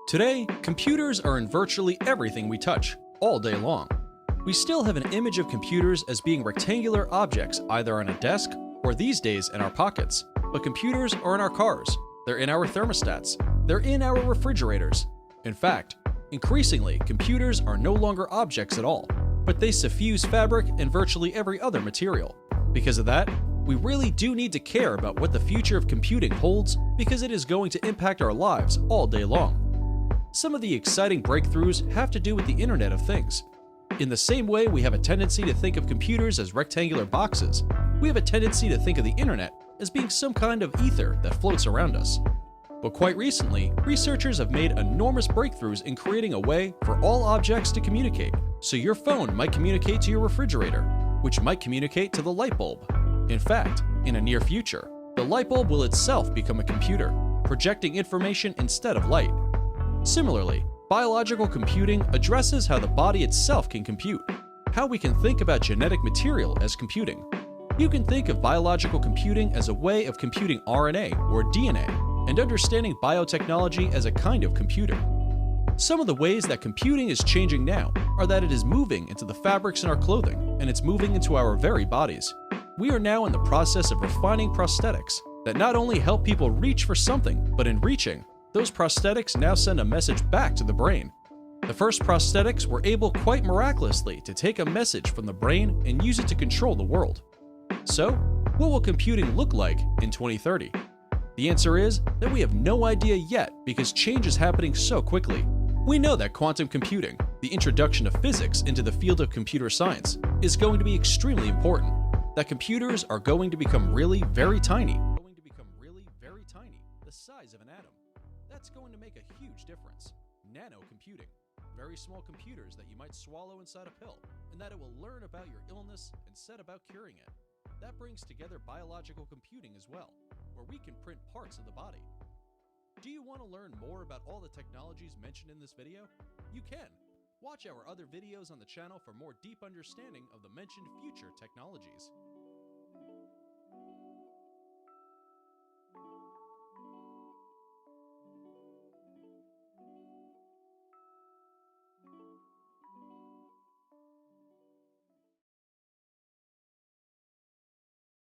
Today, computers are in virtually everything we touch, all day long. We still have an image of computers as being rectangular objects either on a desk or these days in our pockets. But computers are in our cars, they're in our thermostats, they're in our refrigerators. In fact, increasingly, computers are no longer objects at all, but they suffuse fabric and virtually every other material. Because of that, we really do need to care about what the future of computing holds because it is going to impact our lives all day long. Some of the exciting breakthroughs have to do with the Internet of Things. In the same way we have a tendency to think of computers as rectangular boxes, we have a tendency to think of the Internet as being some kind of ether that floats around us. But quite recently, researchers have made enormous breakthroughs in creating a way for all objects to communicate. So your phone might communicate to your refrigerator, which might communicate to the light bulb. In fact, in a near future, the light bulb will itself become a computer, projecting information instead of light. Similarly, biological computing addresses how the body itself can compute, how we can think about genetic material as computing. You can think of biological computing as a way of computing RNA or DNA, and understanding biotechnology as a kind of computer. Some of the ways that computing is changing now are that it is moving into the fabrics in our clothing, and it's moving into our very bodies. We are now in the process of refining prosthetics that not only help people reach for something, but in reaching, those prosthetics now send a message back to the brain. The first prosthetics were able quite miraculously to take a message from the brain and use it to control the world. So, what will computing look like in 2030? The answer is that we have no idea yet because change is happening so quickly. We know that quantum computing, the introduction of physics into the field of computer science, is going to be extremely important. That computers are going to become really very tiny, the size of an atom. That's going to make a huge difference. Nano computing, very small computers that you might swallow inside a pill, and that it will learn about your illness and set about curing it. That brings together biological computing as well, where we can print parts of the body. Do you want to learn more about all the technologies mentioned in this video? You can. Watch our other videos on the channel for more deep understanding of the mentioned future technologies.